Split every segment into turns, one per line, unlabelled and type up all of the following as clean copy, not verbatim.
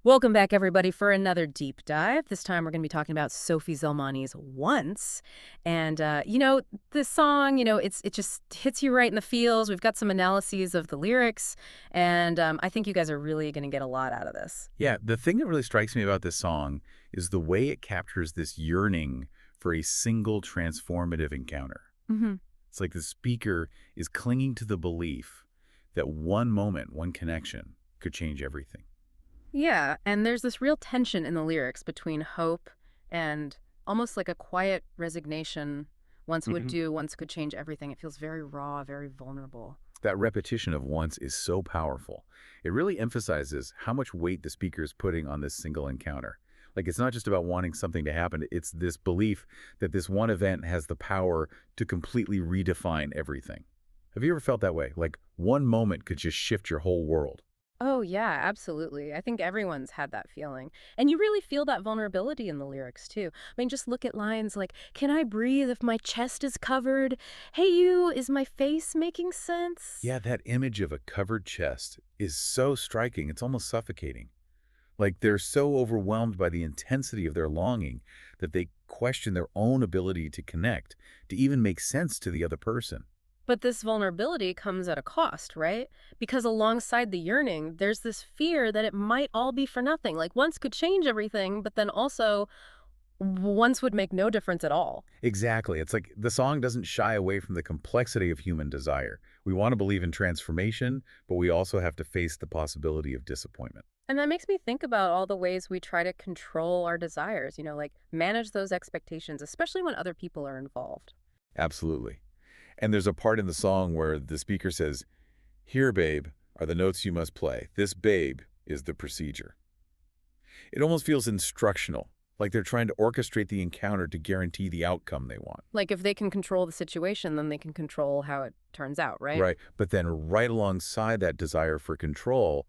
Welcome back, everybody, for another deep dive. This time we're going to be talking about Sophie Zelmani's Once. And, this song, it just hits you right in the feels. We've got some analyses of the lyrics, and I think you guys are really going to get a lot out of this.
Yeah, the thing that really strikes me about this song is the way it captures this yearning for a single transformative encounter.
Hmm.
It's like the speaker is clinging to the belief that one moment, one connection could change everything.
Yeah, and there's this real tension in the lyrics between hope and almost like a quiet resignation. Once would
Mhm.
do, once could change everything. It feels very raw, very vulnerable.
That repetition of once is so powerful. It really emphasizes how much weight the speaker is putting on this single encounter. Like, it's not just about wanting something to happen, it's this belief that this one event has the power to completely redefine everything. Have you ever felt that way? Like, one moment could just shift your whole world.
Oh, yeah, absolutely. I think everyone's had that feeling. And you really feel that vulnerability in the lyrics, too. I mean, just look at lines like, can I breathe if my chest is covered? Hey, you, is my face making sense?
Yeah, that image of a covered chest is so striking, it's almost suffocating. Like, they're so overwhelmed by the intensity of their longing that they question their own ability to connect, to even make sense to the other person.
But this vulnerability comes at a cost, right? Because alongside the yearning, there's this fear that it might all be for nothing. Like, once could change everything, but then also once would make no difference at all.
Exactly. It's like the song doesn't shy away from the complexity of human desire. We want to believe in transformation, but we also have to face the possibility of disappointment.
And that makes me think about all the ways we try to control our desires, like manage those expectations, especially when other people are involved.
Absolutely. And there's a part in the song where the speaker says, "Here, babe, are the notes you must play. This babe is the procedure." It almost feels instructional, like they're trying to orchestrate the encounter to guarantee the outcome they want.
Like if they can control the situation, then they can control how it turns out, right?
Right. But then right alongside that desire for control,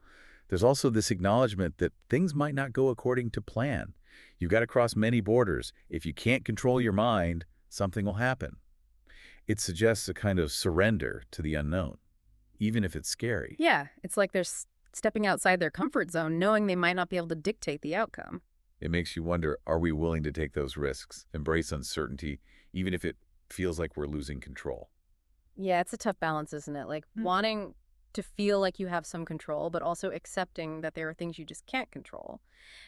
there's also this acknowledgement that things might not go according to plan. You've got to cross many borders. If you can't control your mind, something will happen. It suggests a kind of surrender to the unknown, even if it's scary.
Yeah, it's like they're stepping outside their comfort zone, knowing they might not be able to dictate the outcome.
It makes you wonder, are we willing to take those risks, embrace uncertainty, even if it feels like we're losing control?
Yeah, it's a tough balance, isn't it? Like wanting to feel like you have some control, but also accepting that there are things you just can't control.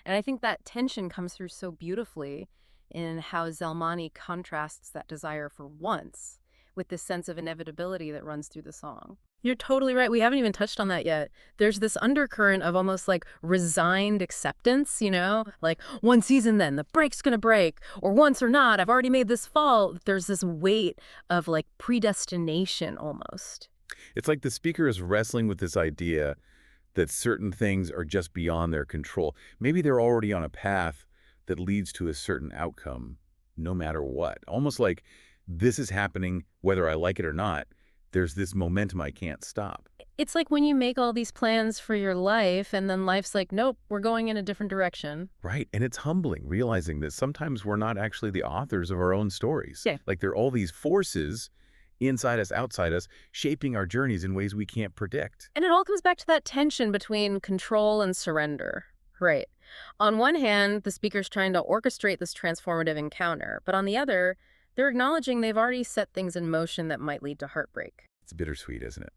And I think that tension comes through so beautifully in how Zelmani contrasts that desire for once with this sense of inevitability that runs through the song. You're totally right. We haven't even touched on that yet. There's this undercurrent of almost like resigned acceptance, like one season then the break's gonna break, or once or not, I've already made this fall. There's this weight of like predestination almost.
It's like the speaker is wrestling with this idea that certain things are just beyond their control. Maybe they're already on a path that leads to a certain outcome, no matter what. Almost like this is happening whether I like it or not. There's this momentum I can't stop.
It's like when you make all these plans for your life and then life's like, nope, we're going in a different direction.
Right. And it's humbling realizing that sometimes we're not actually the authors of our own stories.
Yeah.
Like there are all these forces inside us, outside us, shaping our journeys in ways we can't predict.
And it all comes back to that tension between control and surrender. Right. On one hand, the speaker's trying to orchestrate this transformative encounter, but on the other, they're acknowledging they've already set things in motion that might lead to heartbreak.
It's bittersweet, isn't it?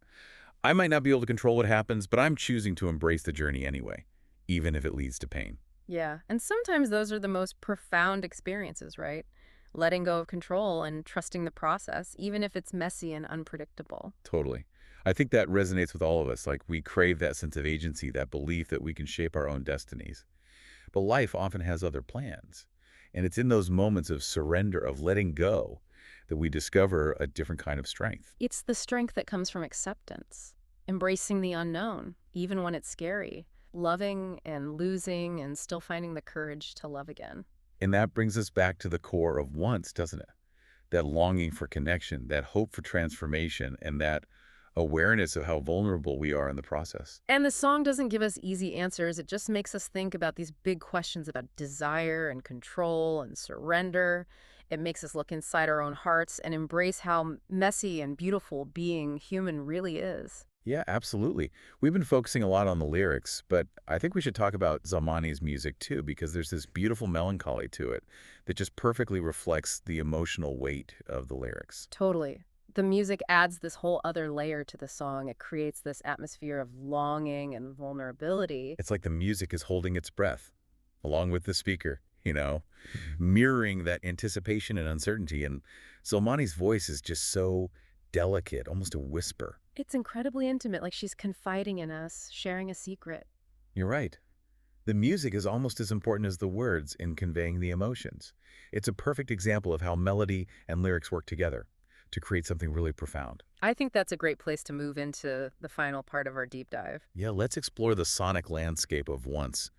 I might not be able to control what happens, but I'm choosing to embrace the journey anyway, even if it leads to pain.
Yeah, and sometimes those are the most profound experiences, right? Letting go of control and trusting the process, even if it's messy and unpredictable.
Totally. I think that resonates with all of us. Like we crave that sense of agency, that belief that we can shape our own destinies. But life often has other plans. And it's in those moments of surrender, of letting go, that we discover a different kind of strength.
It's the strength that comes from acceptance, embracing the unknown, even when it's scary, loving and losing and still finding the courage to love again.
And that brings us back to the core of once, doesn't it? That longing for connection, that hope for transformation, and that awareness of how vulnerable we are in the process.
And the song doesn't give us easy answers. It just makes us think about these big questions about desire and control and surrender. It makes us look inside our own hearts and embrace how messy and beautiful being human really is.
Yeah, absolutely. We've been focusing a lot on the lyrics, but I think we should talk about Zelmani's music too, because there's this beautiful melancholy to it that just perfectly reflects the emotional weight of the lyrics.
Totally. The music adds this whole other layer to the song. It creates this atmosphere of longing and vulnerability.
It's like the music is holding its breath, along with the speaker, mirroring that anticipation and uncertainty. And Zelmani's voice is just so delicate, almost a whisper.
It's incredibly intimate, like she's confiding in us, sharing a secret.
You're right. The music is almost as important as the words in conveying the emotions. It's a perfect example of how melody and lyrics work together to create something really profound.
I think that's a great place to move into the final part of our deep dive.
Yeah, let's explore the sonic landscape of Once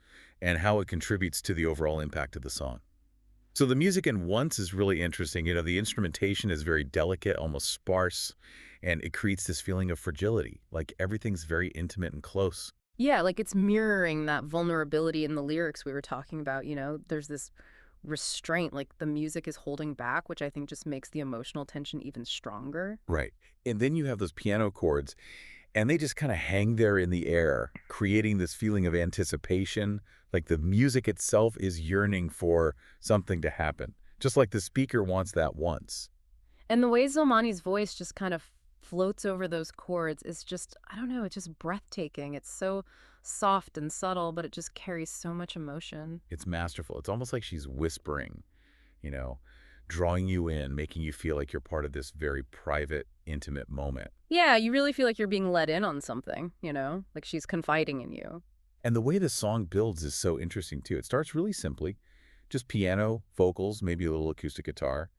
and how it contributes to the overall impact of the song. So the music in Once is really interesting. The instrumentation is very delicate, almost sparse, and it creates this feeling of fragility, like everything's very intimate and close.
Yeah, like it's mirroring that vulnerability in the lyrics we were talking about. There's this restraint, like the music is holding back, which I think just makes the emotional tension even stronger.
Right. And then you have those piano chords, and they just kind of hang there in the air, creating this feeling of anticipation, like the music itself is yearning for something to happen, just like the speaker wants that once.
And the way Zilmani's voice just kind of floats over those chords is just, I don't know, it's just breathtaking. It's so soft and subtle, but it just carries so much emotion.
It's masterful. It's almost like she's whispering, you know, drawing you in, making you feel like you're part of this very private, intimate moment.
Yeah, you really feel like you're being let in on something, like she's confiding in you.
And the way the song builds is so interesting, too. It starts really simply, just piano, vocals, maybe a little acoustic guitar.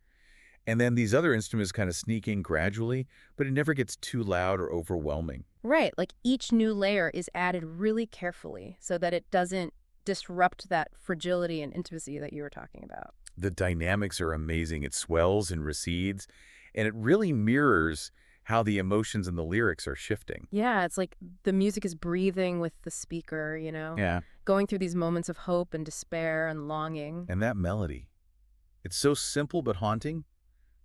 And then these other instruments kind of sneak in gradually, but it never gets too loud or overwhelming.
Right, like each new layer is added really carefully so that it doesn't disrupt that fragility and intimacy that you were talking about.
The dynamics are amazing. It swells and recedes, and it really mirrors how the emotions and the lyrics are shifting.
Yeah, it's like the music is breathing with the speaker,
Yeah.
going through these moments of hope and despair and longing.
And that melody, it's so simple but haunting.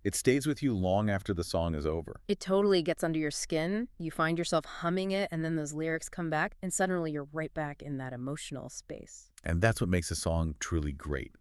It stays with you long after the song is over.
It totally gets under your skin. You find yourself humming it, and then those lyrics come back, and suddenly you're right back in that emotional space.
And that's what makes a song truly great.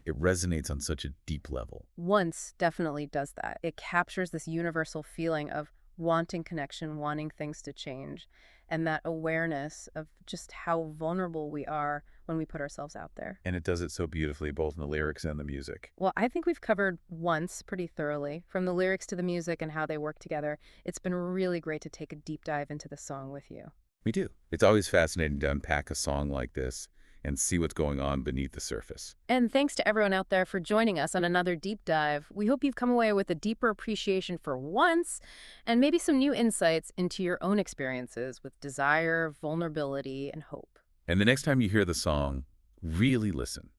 It resonates on such a deep level.
Once definitely does that. It captures this universal feeling of wanting connection, wanting things to change, and that awareness of just how vulnerable we are when we put ourselves out there.
And it does it so beautifully, both in the lyrics and the music.
Well, I think we've covered Once pretty thoroughly, from the lyrics to the music and how they work together. It's been really great to take a deep dive into the song with you.
Me too. It's always fascinating to unpack a song like this and see what's going on beneath the surface.
And thanks to everyone out there for joining us on another deep dive. We hope you've come away with a deeper appreciation for Once and maybe some new insights into your own experiences with desire, vulnerability, and hope.
And the next time you hear the song, really listen.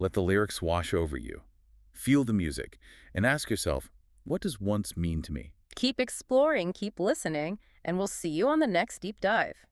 Let the lyrics wash over you. Feel the music and ask yourself, what does once mean to me?
Keep exploring, keep listening, and we'll see you on the next deep dive.